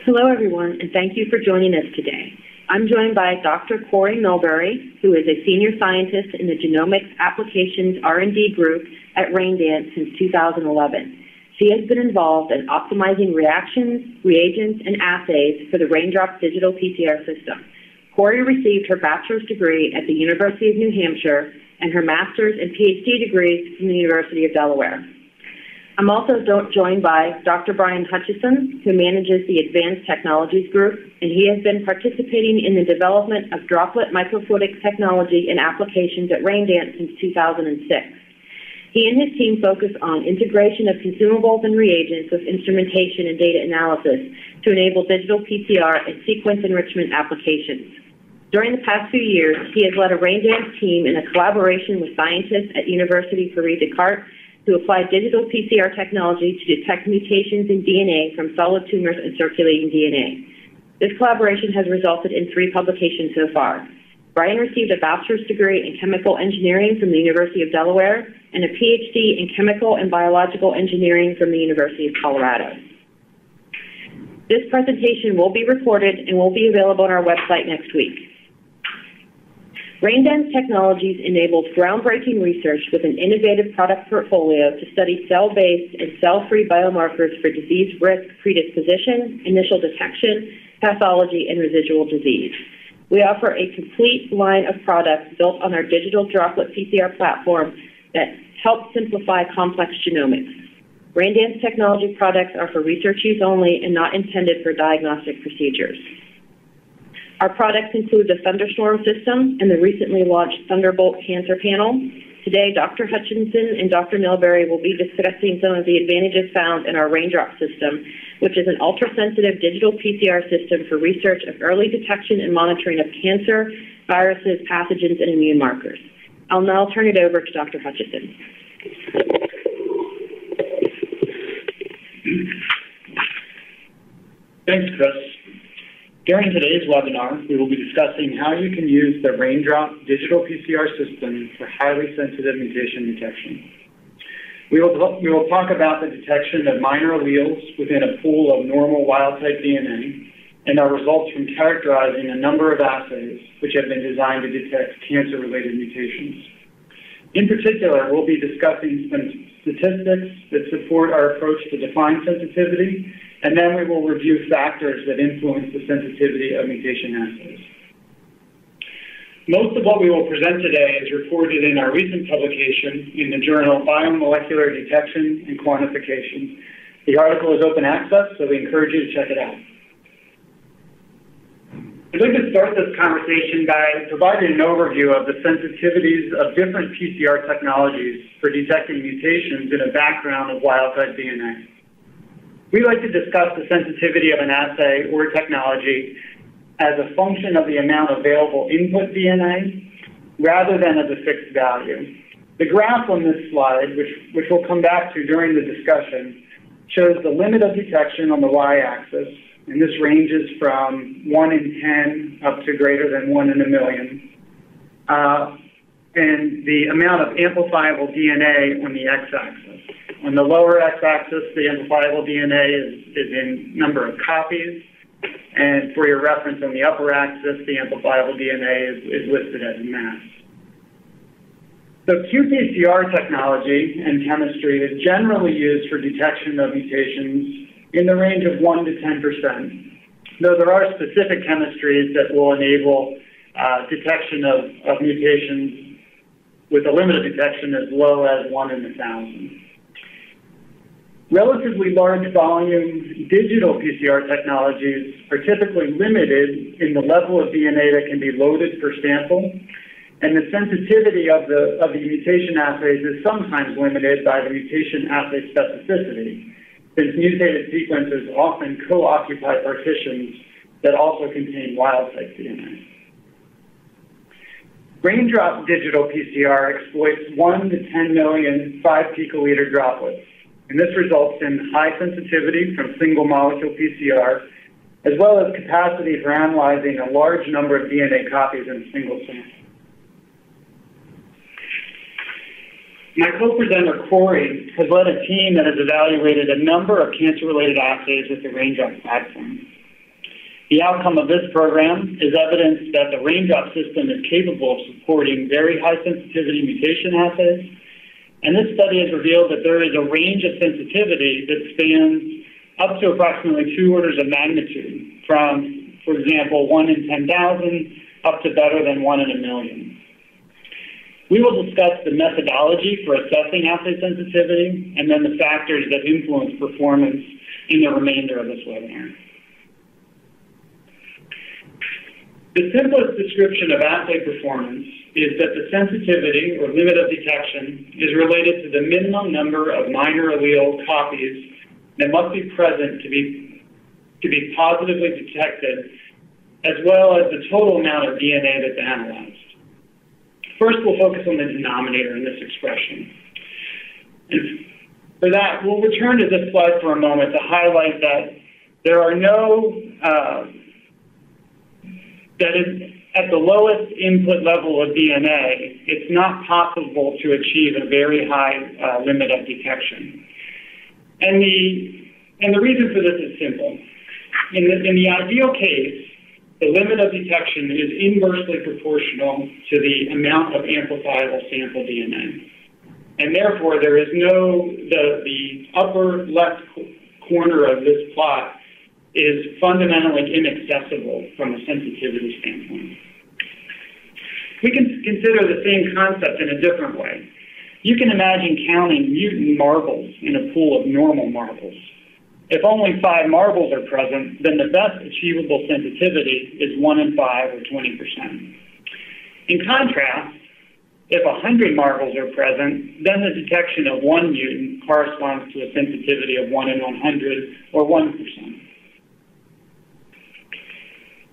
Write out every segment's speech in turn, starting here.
Hello, everyone, and thank you for joining us today. I'm joined by Dr. Corey Milbury, who is a senior scientist in the Genomics Applications R&D group at RainDance since 2011. She has been involved in optimizing reactions, reagents, and assays for the RainDrop Digital PCR System. Corey received her bachelor's degree at the University of New Hampshire and her master's and PhD degrees from the University of Delaware. I'm also joined by Dr. Brian Hutchison, who manages the Advanced Technologies Group, and he has been participating in the development of droplet microfluidics technology and applications at RainDance since 2006. He and his team focus on integration of consumables and reagents with instrumentation and data analysis to enable digital PCR and sequence enrichment applications. During the past few years, he has led a RainDance team in a collaboration with scientists at University Paris Descartes to apply digital PCR technology to detect mutations in DNA from solid tumors and circulating DNA. This collaboration has resulted in 3 publications so far. Brian received a bachelor's degree in chemical engineering from the University of Delaware and a PhD in chemical and biological engineering from the University of Colorado. This presentation will be recorded and will be available on our website next week. RainDance Technologies enables groundbreaking research with an innovative product portfolio to study cell-based and cell-free biomarkers for disease risk predisposition, initial detection, pathology, and residual disease. We offer a complete line of products built on our digital droplet PCR platform that helps simplify complex genomics. RainDance technology products are for research use only and not intended for diagnostic procedures. Our products include the Thunderstorm system and the recently launched Thunderbolt Cancer Panel. Today, Dr. Hutchinson and Dr. Milbury will be discussing some of the advantages found in our RainDrop system, which is an ultra-sensitive digital PCR system for research of early detection and monitoring of cancer, viruses, pathogens, and immune markers. I'll now turn it over to Dr. Hutchinson. Thanks, Chris. During today's webinar, we will be discussing how you can use the RainDrop Digital PCR System for highly sensitive mutation detection. We will talk about the detection of minor alleles within a pool of normal wild-type DNA and our results from characterizing a number of assays which have been designed to detect cancer-related mutations. In particular, we'll be discussing some statistics that support our approach to define sensitivity, and then we will review factors that influence the sensitivity of mutation assays. Most of what we will present today is reported in our recent publication in the journal Biomolecular Detection and Quantification. The article is open access, so we encourage you to check it out. I'd like to start this conversation by providing an overview of the sensitivities of different PCR technologies for detecting mutations in a background of wild-type DNA. We like to discuss the sensitivity of an assay or technology as a function of the amount of available input DNA rather than as a fixed value. The graph on this slide, which we'll come back to during the discussion, shows the limit of detection on the y-axis, and this ranges from 1 in 10 up to greater than 1 in a million. And the amount of amplifiable DNA on the x-axis. On the lower x-axis, the amplifiable DNA is in number of copies. And for your reference, on the upper axis, the amplifiable DNA is listed as mass. So qPCR technology and chemistry is generally used for detection of mutations in the range of 1 to 10%, though there are specific chemistries that will enable detection of mutations with a limit of detection as low as 1 in 1,000. Relatively large volume digital PCR technologies are typically limited in the level of DNA that can be loaded per sample, and the sensitivity of the mutation assays is sometimes limited by the mutation assay specificity, since mutated sequences often co-occupy partitions that also contain wild-type DNA. RainDrop Digital PCR exploits 1 to 10 million 5 picoliter droplets, and this results in high sensitivity from single molecule PCR, as well as capacity for analyzing a large number of DNA copies in a single sample. My co-presenter, Corey, has led a team that has evaluated a number of cancer-related assays with the RainDrop platform. The outcome of this program is evidence that the RainDrop system is capable of supporting very high sensitivity mutation assays, and this study has revealed that there is a range of sensitivity that spans up to approximately 2 orders of magnitude, from, for example, 1 in 10,000 up to better than 1 in a million. We will discuss the methodology for assessing assay sensitivity and then the factors that influence performance in the remainder of this webinar. The simplest description of assay performance is that the sensitivity or limit of detection is related to the minimum number of minor allele copies that must be present to be positively detected, as well as the total amount of DNA that's analyzed. First, we'll focus on the denominator in this expression. And for that, we'll return to this slide for a moment to highlight that there are at the lowest input level of DNA, it's not possible to achieve a very high limit of detection. And the reason for this is simple. In the ideal case, the limit of detection is inversely proportional to the amount of amplifiable sample DNA. And therefore, there is the upper left corner of this plot is fundamentally inaccessible from a sensitivity standpoint. We can consider the same concept in a different way. You can imagine counting mutant marbles in a pool of normal marbles. If only 5 marbles are present, then the best achievable sensitivity is 1 in 5 or 20%. In contrast, if 100 marbles are present, then the detection of 1 mutant corresponds to a sensitivity of 1 in 100 or 1%.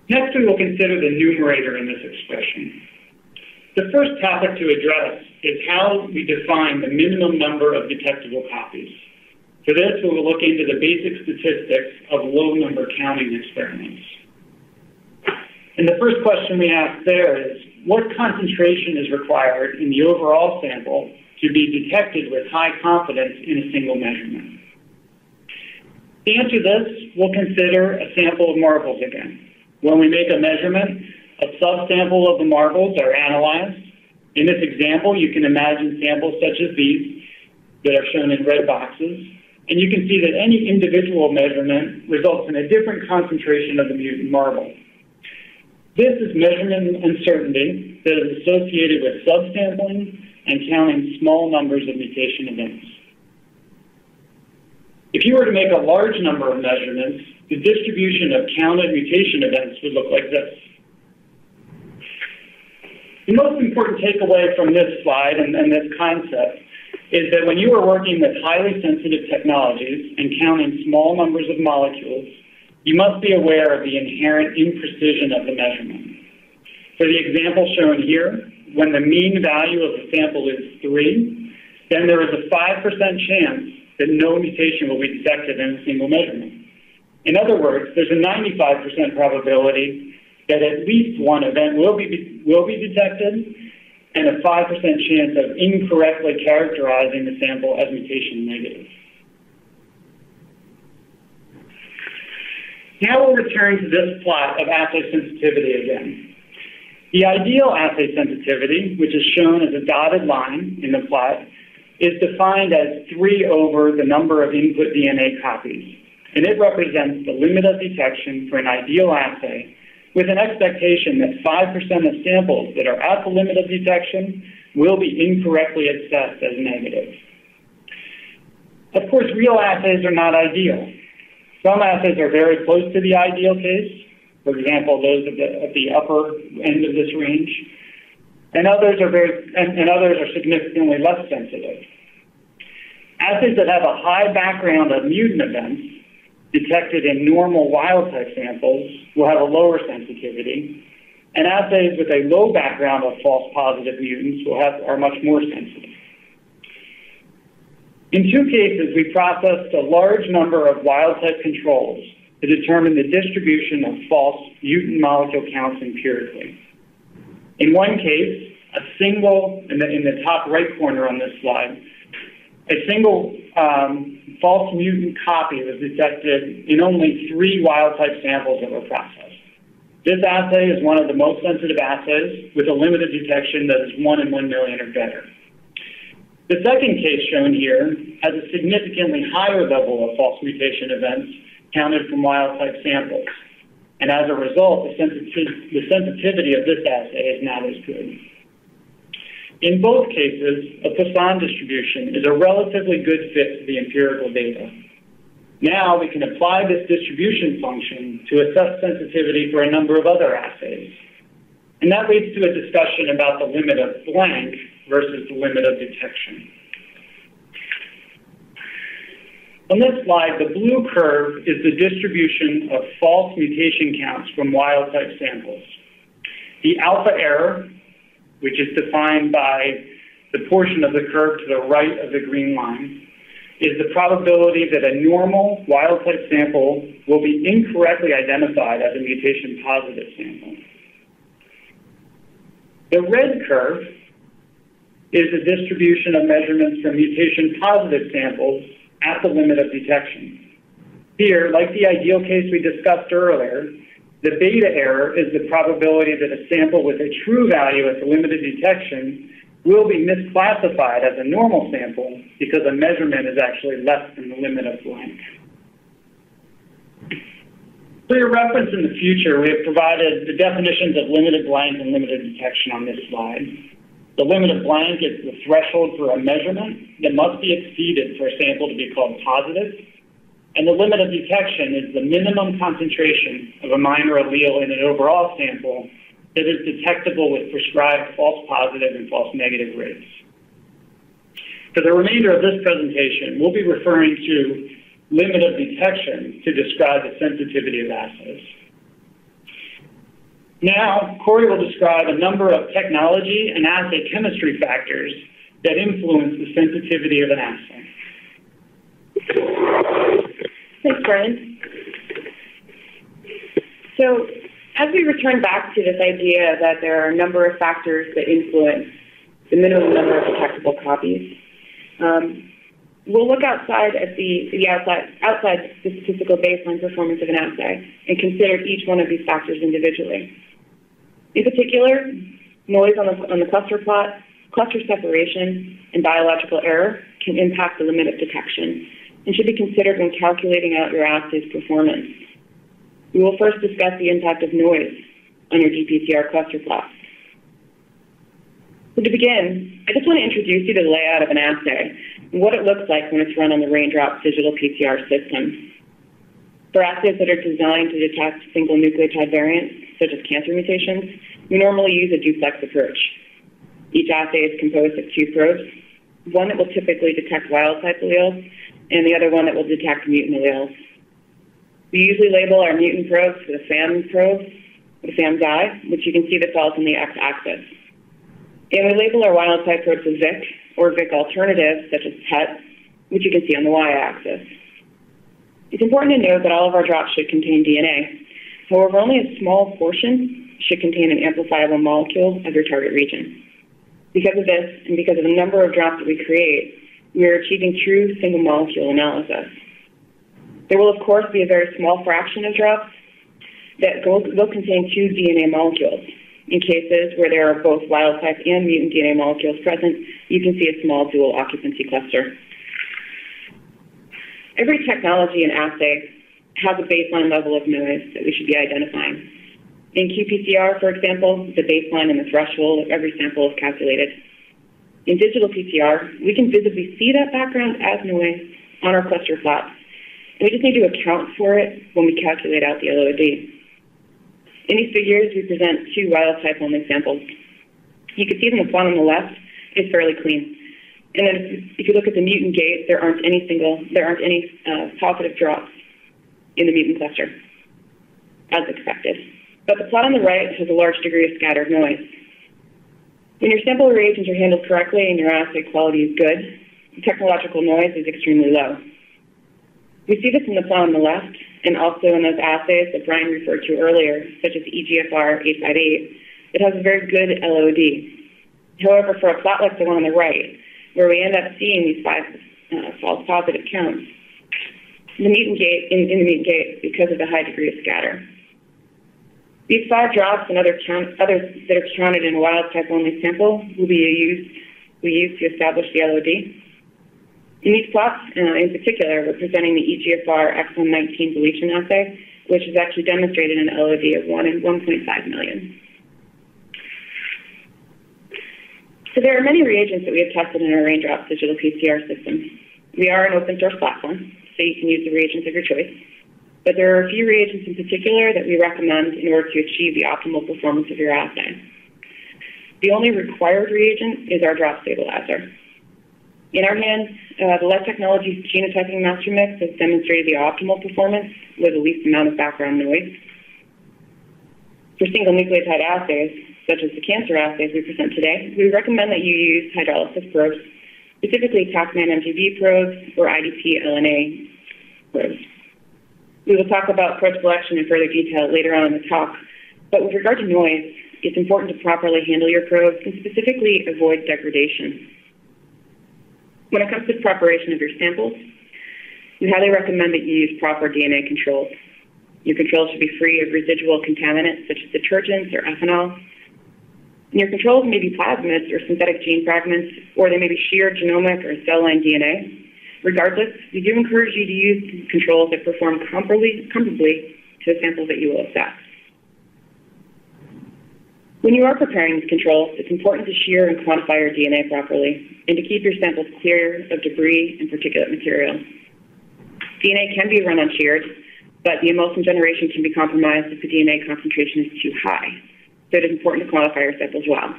Next, we will consider the numerator in this expression. The first topic to address is how we define the minimum number of detectable copies. For this, we will look into the basic statistics of low number counting experiments. And the first question we ask there is, what concentration is required in the overall sample to be detected with high confidence in a single measurement? To answer this, we'll consider a sample of marbles again. When we make a measurement, a subsample of the marbles are analyzed. In this example, you can imagine samples such as these that are shown in red boxes. And you can see that any individual measurement results in a different concentration of the mutant marble. This is measurement uncertainty that is associated with subsampling and counting small numbers of mutation events. If you were to make a large number of measurements, the distribution of counted mutation events would look like this. The most important takeaway from this slide and this concept is that when you are working with highly sensitive technologies and counting small numbers of molecules, you must be aware of the inherent imprecision of the measurement. For the example shown here, when the mean value of the sample is 3, then there is a 5% chance that no mutation will be detected in a single measurement. In other words, there's a 95% probability that at least one event will be detected, and a 5% chance of incorrectly characterizing the sample as mutation negative. Now we'll return to this plot of assay sensitivity again. The ideal assay sensitivity, which is shown as a dotted line in the plot, is defined as 3 over the number of input DNA copies, and it represents the limit of detection for an ideal assay, with an expectation that 5% of samples that are at the limit of detection will be incorrectly assessed as negative. Of course, real assays are not ideal. Some assays are very close to the ideal case, for example, those at the upper end of this range, and others are significantly less sensitive. Assays that have a high background of mutant events detected in normal wild-type samples will have a lower sensitivity, and assays with a low background of false positive mutants are much more sensitive. In 2 cases, we processed a large number of wild-type controls to determine the distribution of false mutant molecule counts empirically. In one case, a single, in the top right corner on this slide, a single false mutant copy was detected in only 3 wild-type samples that were processed. This assay is one of the most sensitive assays with a limited detection that is 1 in 1 million or better. The second case shown here has a significantly higher level of false mutation events counted from wild-type samples. And as a result, the sensitivity of this assay is not as good. In both cases, a Poisson distribution is a relatively good fit to the empirical data. Now we can apply this distribution function to assess sensitivity for a number of other assays. And that leads to a discussion about the limit of blank versus the limit of detection. On this slide, the blue curve is the distribution of false mutation counts from wild-type samples. The alpha error, which is defined by the portion of the curve to the right of the green line, is the probability that a normal wild-type sample will be incorrectly identified as a mutation-positive sample. The red curve is the distribution of measurements from mutation-positive samples at the limit of detection. Here, like the ideal case we discussed earlier, the beta error is the probability that a sample with a true value at the limit of detection will be misclassified as a normal sample because a measurement is actually less than the limit of blank. For your reference in the future, we have provided the definitions of limited blank and limited detection on this slide. The limit of blank is the threshold for a measurement that must be exceeded for a sample to be called positive. And the limit of detection is the minimum concentration of a minor allele in an overall sample that is detectable with prescribed false positive and false negative rates. For the remainder of this presentation, we'll be referring to limit of detection to describe the sensitivity of assays. Now, Corey will describe a number of technology and assay chemistry factors that influence the sensitivity of an assay. Thanks, Brian. So, as we return back to this idea that there are a number of factors that influence the minimum number of detectable copies, we'll look outside at outside the statistical baseline performance of an assay and consider each one of these factors individually. In particular, noise on the cluster plot, cluster separation, and biological error can impact the limit of detection and should be considered when calculating out your assay's performance. We will first discuss the impact of noise on your GPCR cluster plot. So to begin, I just want to introduce you to the layout of an assay and what it looks like when it's run on the RainDrop Digital PCR System. For assays that are designed to detect single nucleotide variants, such as cancer mutations, we normally use a duplex approach. Each assay is composed of 2 probes, one that will typically detect wild-type alleles, and the other one that will detect mutant alleles. We usually label our mutant probes with a FAM probe, with a FAM dye, which you can see that falls on the x-axis. And we label our wild-type probes with VIC, or VIC alternatives, such as PET, which you can see on the y-axis. It's important to note that all of our drops should contain DNA. However, only a small portion should contain an amplifiable molecule of your target region. Because of this, and because of the number of drops that we create, we are achieving true single molecule analysis. There will, of course, be a very small fraction of drops that will contain 2 DNA molecules. In cases where there are both wild-type and mutant DNA molecules present, you can see a small dual occupancy cluster. Every technology and assay has a baseline level of noise that we should be identifying. In qPCR, for example, the baseline and the threshold of every sample is calculated. In digital PCR, we can visibly see that background as noise on our cluster plot, and we just need to account for it when we calculate out the LOD. In these figures, we present 2 wild-type only samples. You can see them, the plot on the left is fairly clean. And then if you look at the mutant gate, there aren't any positive drops in the mutant cluster, as expected. But the plot on the right has a large degree of scattered noise. When your sample reagents are handled correctly and your assay quality is good, the technological noise is extremely low. We see this in the plot on the left, and also in those assays that Brian referred to earlier, such as EGFR 858, it has a very good LOD. However, for a plot like the one on the right, where we end up seeing these false positive counts. The mutant gate in the mutant gate because of the high degree of scatter. These 5 drops and others that are counted in a wild type only sample will be used to establish the LOD. In these plots, in particular, we're presenting the EGFR exon 19 deletion assay, which is actually demonstrated an LOD of 1 in 1.5 million. So there are many reagents that we have tested in our RainDrop Digital PCR system. We are an open source platform, so you can use the reagents of your choice. But there are a few reagents in particular that we recommend in order to achieve the optimal performance of your assay. The only required reagent is our drop stabilizer. In our hands, the Life Technologies genotyping master mix has demonstrated the optimal performance with the least amount of background noise. For single nucleotide assays, such as the cancer assays we present today, we recommend that you use hydrolysis probes, specifically Tacman MGB probes or IDP LNA probes. We will talk about probe selection in further detail later on in the talk, but with regard to noise, it's important to properly handle your probes and specifically avoid degradation. When it comes to preparation of your samples, we highly recommend that you use proper DNA controls. Your controls should be free of residual contaminants such as detergents or ethanol. And your controls may be plasmids or synthetic gene fragments, or they may be sheared genomic or cell line DNA. Regardless, we do encourage you to use controls that perform comparably to the samples that you will accept. When you are preparing these controls, it's important to shear and quantify your DNA properly and to keep your samples clear of debris and particulate material. DNA can be run unsheared, but the emulsion generation can be compromised if the DNA concentration is too high. So it is important to quantify your samples well.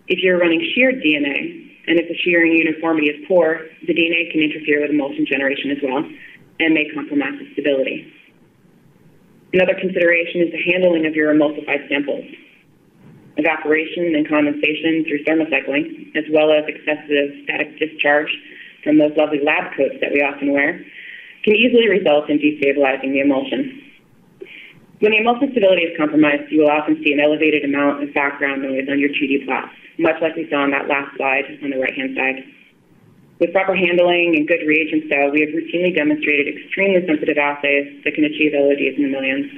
If you're running sheared DNA, and if the shearing uniformity is poor, the DNA can interfere with emulsion generation as well and may compromise the stability. Another consideration is the handling of your emulsified samples. Evaporation and condensation through thermocycling, as well as excessive static discharge from those lovely lab coats that we often wear, can easily result in destabilizing the emulsion. When the emulsion stability is compromised, you will often see an elevated amount of background noise on your 2D plots, much like we saw on that last slide on the right-hand side. With proper handling and good reagents, though, we have routinely demonstrated extremely sensitive assays that can achieve LODs in the millions.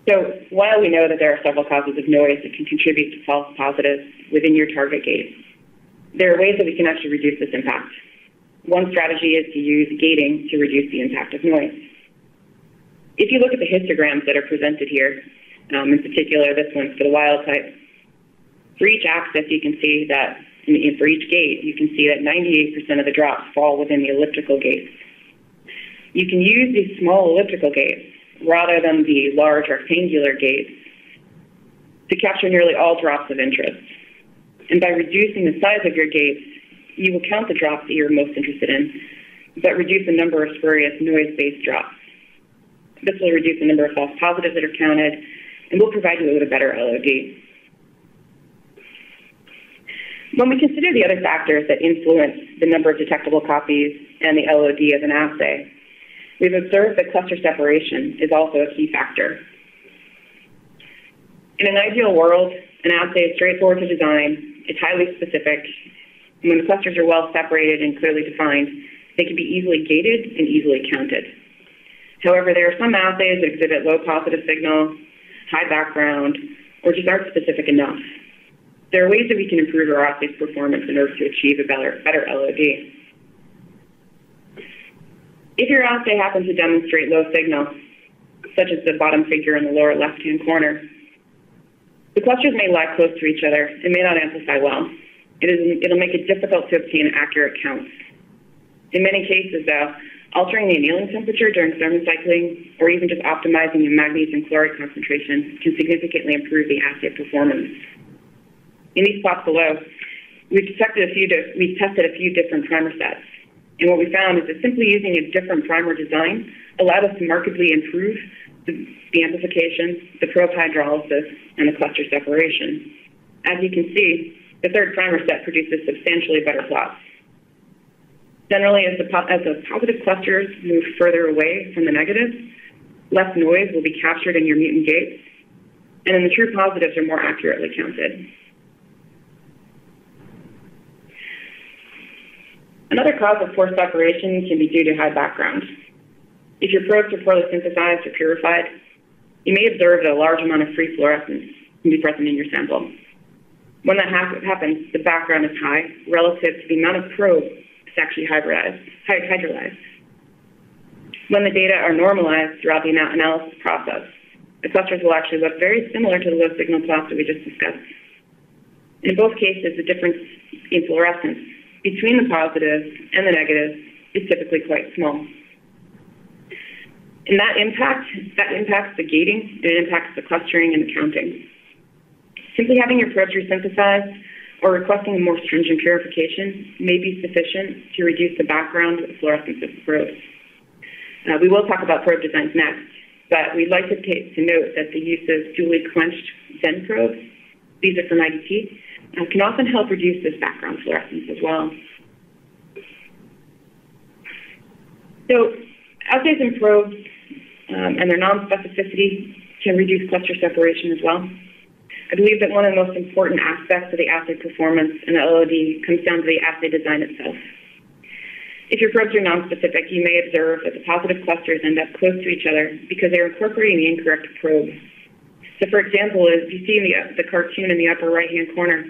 So while we know that there are several causes of noise that can contribute to false positives within your target gate, there are ways that we can actually reduce this impact. One strategy is to use gating to reduce the impact of noise. If you look at the histograms that are presented here, in particular this one's for the wild type, for each axis you can see that, and for each gate, you can see that 98% of the drops fall within the elliptical gates. You can use these small elliptical gates rather than the large rectangular gates to capture nearly all drops of interest. And by reducing the size of your gates, you will count the drops that you're most interested in, but reduce the number of spurious noise-based drops. This will reduce the number of false positives that are counted and will provide you with a better LOD. When we consider the other factors that influence the number of detectable copies and the LOD of an assay, we've observed that cluster separation is also a key factor. In an ideal world, an assay is straightforward to design, it's highly specific, and when the clusters are well separated and clearly defined, they can be easily gated and easily counted. However, there are some assays that exhibit low positive signal, high background, or just aren't specific enough. There are ways that we can improve our assay's performance in order to achieve a better LOD. If your assay happens to demonstrate low signal, such as the bottom figure in the lower left-hand corner, the clusters may lie close to each other and may not amplify well. It'll make it difficult to obtain accurate counts. In many cases, though, altering the annealing temperature during thermocycling or even just optimizing the magnesium chloride concentration can significantly improve the assay performance. In these plots below, we've tested a few different primer sets. And what we found is that simply using a different primer design allowed us to markedly improve the amplification, the probe hydrolysis, and the cluster separation. As you can see, the third primer set produces substantially better plots. Generally, as the positive clusters move further away from the negatives, less noise will be captured in your mutant gates, and then the true positives are more accurately counted. Another cause of poor separation can be due to high background. If your probes are poorly synthesized or purified, you may observe that a large amount of free fluorescence can be present in your sample. When that happens, the background is high relative to the amount of probe that's actually hydrolyzed. When the data are normalized throughout the analysis process, the clusters will actually look very similar to the low signal plots that we just discussed. In both cases, the difference in fluorescence between the positives and the negatives is typically quite small. And that impacts the gating, and it impacts the clustering and the counting. Simply having your probes resynthesized or requesting a more stringent purification may be sufficient to reduce the background fluorescence of the probes. We will talk about probe designs next, but we'd like to note that the use of dually quenched Zen probes, these are from IDT, can often help reduce this background fluorescence as well. So assays and probes and their non-specificity can reduce cluster separation as well. I believe that one of the most important aspects of the assay performance in the LOD comes down to the assay design itself. If your probes are nonspecific, you may observe that the positive clusters end up close to each other because they're incorporating the incorrect probe. So for example, as you see in the cartoon in the upper right-hand corner,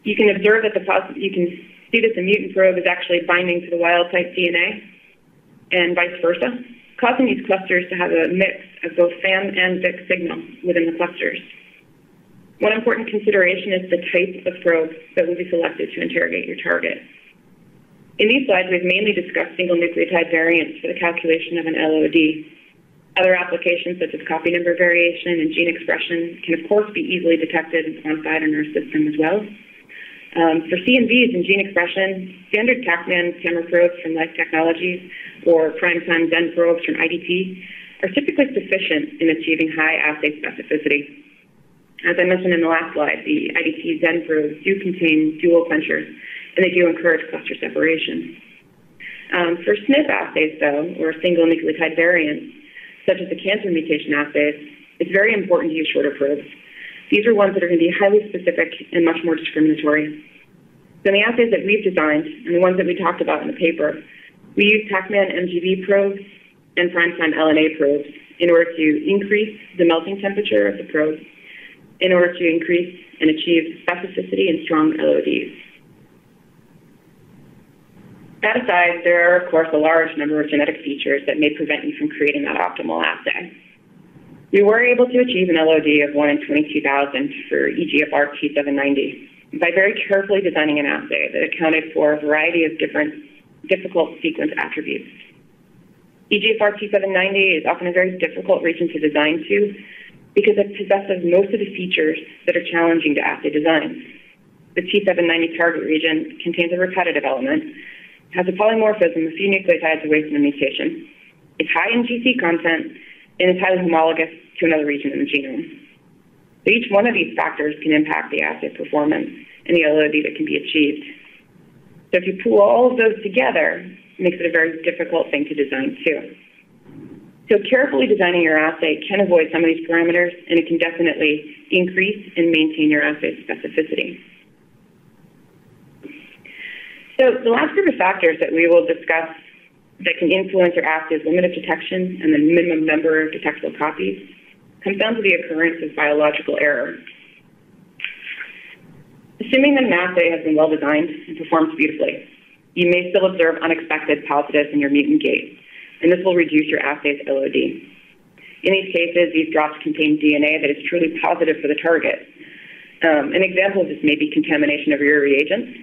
you can observe that you can see that the mutant probe is actually binding to the wild-type DNA and vice versa, causing these clusters to have a mix of both FAM and VIC signal within the clusters. One important consideration is the type of probe that will be selected to interrogate your target. In these slides, we've mainly discussed single nucleotide variants for the calculation of an LOD. Other applications such as copy number variation and gene expression can, of course, be easily detected and quantified in our system as well. For CNVs and gene expression, standard TACMAN camera probes from Life Technologies or primetime Zen probes from IDT are typically sufficient in achieving high assay specificity. As I mentioned in the last slide, the IDT Zen probes do contain dual quenchers, and they do encourage cluster separation. For SNP assays, though, or single nucleotide variants, such as the cancer mutation assays, it's very important to use shorter probes. These are ones that are going to be highly specific and much more discriminatory. So in the assays that we've designed, and the ones that we talked about in the paper, we use TACMAN MGV probes and primetime LNA probes in order to increase the melting temperature of the probe, in order to increase and achieve specificity and strong LODs. That aside, there are, of course, a large number of genetic features that may prevent you from creating that optimal assay. We were able to achieve an LOD of 1 in 22,000 for EGFR T790 by very carefully designing an assay that accounted for a variety of different difficult sequence attributes. EGFR T790 is often a very difficult region to design to because it possesses most of the features that are challenging to assay design. The T790 target region contains a repetitive element, has a polymorphism, a few nucleotides away from the mutation. It's high in GC content, and it's highly homologous to another region in the genome. So each one of these factors can impact the assay performance and the LOD that can be achieved. So if you pull all of those together, it makes it a very difficult thing to design too. So carefully designing your assay can avoid some of these parameters, and it can definitely increase and maintain your assay specificity. So the last group of factors that we will discuss that can influence your assay's limit of detection and the minimum number of detectable copies comes down to the occurrence of biological error. Assuming that an assay has been well designed and performs beautifully, you may still observe unexpected positives in your mutant gate, and this will reduce your assay's LOD. In these cases, these drops contain DNA that is truly positive for the target. An example of this may be contamination of your reagents.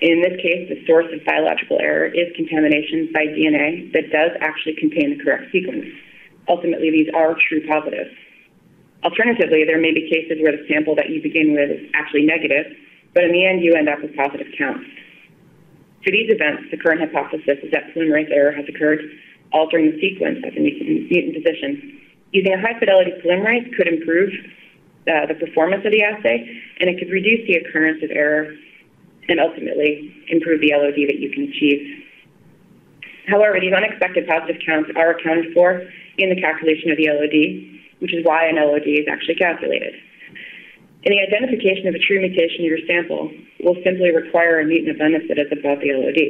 In this case, the source of biological error is contamination by DNA that does actually contain the correct sequence. Ultimately, these are true positives. Alternatively, there may be cases where the sample that you begin with is actually negative, but in the end, you end up with positive counts. For these events, the current hypothesis is that polymerase error has occurred, altering the sequence at the mutant position. Using a high-fidelity polymerase could improve the performance of the assay, and it could reduce the occurrence of error and ultimately improve the LOD that you can achieve. However, these unexpected positive counts are accounted for in the calculation of the LOD, which is why an LOD is actually calculated. And the identification of a true mutation in your sample will simply require a mutant abundance that is above the LOD.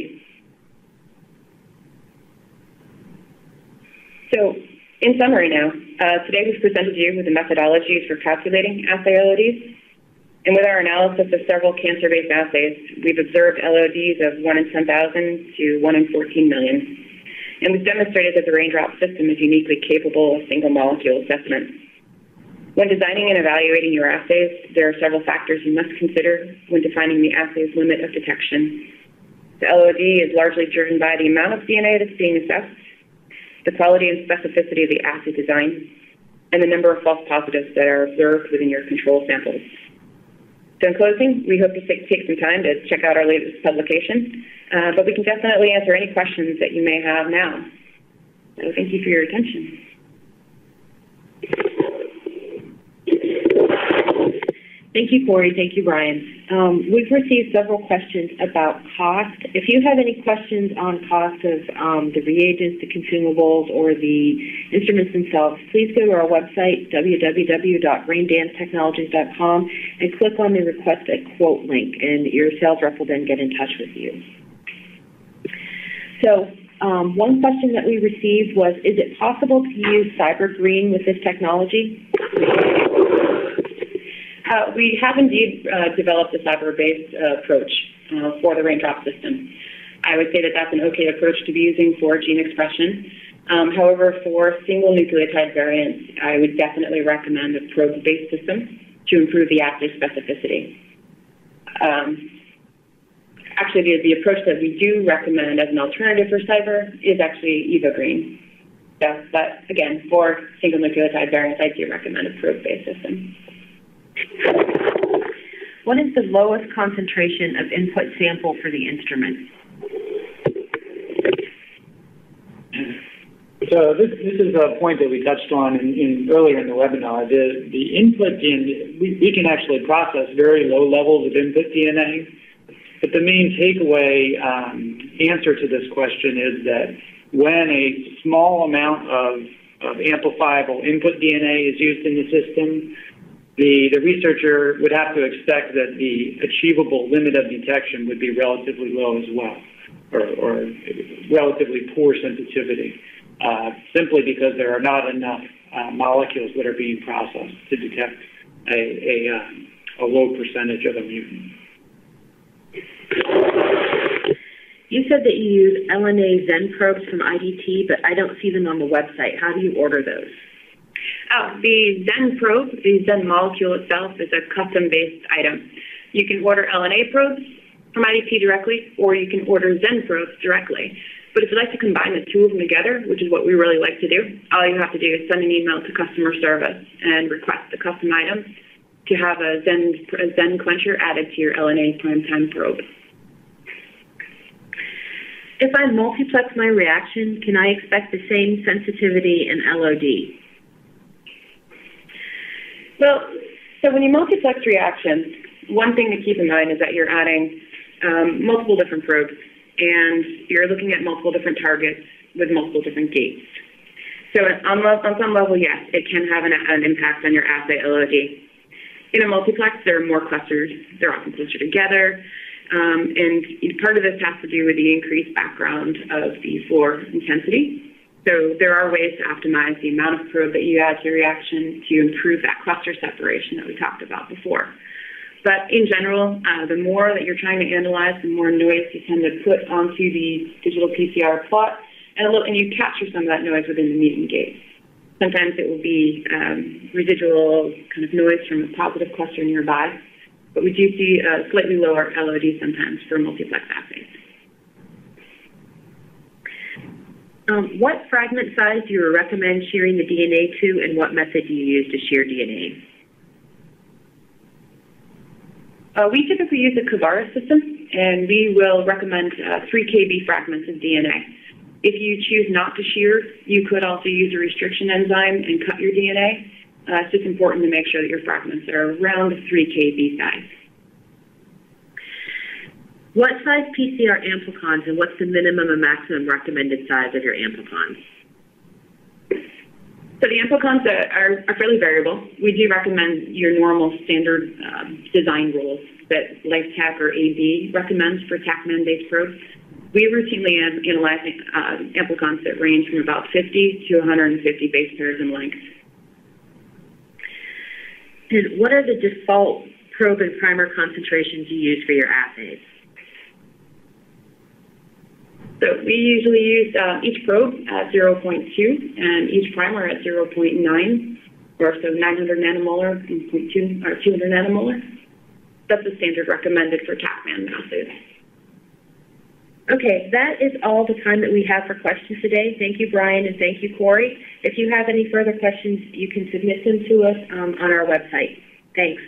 So, in summary now, today we've presented you with the methodologies for calculating assay LODs. And with our analysis of several cancer-based assays, we've observed LODs of 1 in 10,000 to 1 in 14 million. And we've demonstrated that the RainDrop system is uniquely capable of single molecule assessment. When designing and evaluating your assays, there are several factors you must consider when defining the assay's limit of detection. The LOD is largely driven by the amount of DNA that's being assessed, the quality and specificity of the assay design, and the number of false positives that are observed within your control samples. So in closing, we hope to take some time to check out our latest publication, but we can definitely answer any questions that you may have now. So thank you for your attention. Thank you, Corey. Thank you, Brian. We've received several questions about cost. If you have any questions on cost of the reagents, the consumables, or the instruments themselves, please go to our website, www.raindancetechnologies.com, and click on the Request a Quote link, and your sales rep will then get in touch with you. So one question that we received was, is it possible to use cyber green with this technology? We have indeed developed a cyber-based approach for the RainDrop system. I would say that that's an okay approach to be using for gene expression. However, for single nucleotide variants, I would definitely recommend a probe-based system to improve the assay specificity. Actually, the approach that we do recommend as an alternative for cyber is actually EvoGreen. So, but again, for single nucleotide variants, I do recommend a probe-based system. What is the lowest concentration of input sample for the instrument? So this is a point that we touched on earlier in the webinar. The input DNA, we can actually process very low levels of input DNA, but the main takeaway answer to this question is that when a small amount of amplifiable input DNA is used in the system, the researcher would have to expect that the achievable limit of detection would be relatively low as well, or relatively poor sensitivity, simply because there are not enough molecules that are being processed to detect a low percentage of a mutant. You said that you use LNA Zen probes from IDT, but I don't see them on the website. How do you order those? Oh, the Zen probe, the Zen molecule itself, is a custom-based item. You can order LNA probes from IDT directly, or you can order Zen probes directly. But if you'd like to combine the two of them together, which is what we really like to do, all you have to do is send an email to customer service and request the custom item to have a Zen quencher added to your LNA primetime probe. If I multiplex my reaction, can I expect the same sensitivity and LOD? Well, so when you multiplex reactions, one thing to keep in mind is that you're adding multiple different probes, and you're looking at multiple different targets with multiple different gates. So on some level, yes, it can have an impact on your assay LOD. In a multiplex, there are more clusters. They're often closer together. And part of this has to do with the increased background of the fluor intensity. So there are ways to optimize the amount of probe that you add to your reaction to improve that cluster separation that we talked about before. But in general, the more that you're trying to analyze, the more noise you tend to put onto the digital PCR plot, and you capture some of that noise within the mutant gate. Sometimes it will be residual kind of noise from a positive cluster nearby, but we do see a slightly lower LOD sometimes for multiplex assays. What fragment size do you recommend shearing the DNA to, and what method do you use to shear DNA? We typically use a Kavaris system, and we will recommend 3 kb fragments of DNA. If you choose not to shear, you could also use a restriction enzyme and cut your DNA. It's just important to make sure that your fragments are around 3 kb size. What size PCR amplicons, and what's the minimum and maximum recommended size of your amplicons? So the amplicons are fairly variable. We do recommend your normal standard design rules that LifeTak or AB recommends for TaqMan-based probes. We routinely analyze amplicons that range from about 50 to 150 base pairs in length. And what are the default probe and primer concentrations you use for your assays? So we usually use each probe at 0.2 and each primer at 0.9, or so 900 nanomolar and 0.2 or 200 nanomolar. That's the standard recommended for TaqMan assays. Okay, that is all the time that we have for questions today. Thank you, Brian, and thank you, Corey. If you have any further questions, you can submit them to us on our website. Thanks.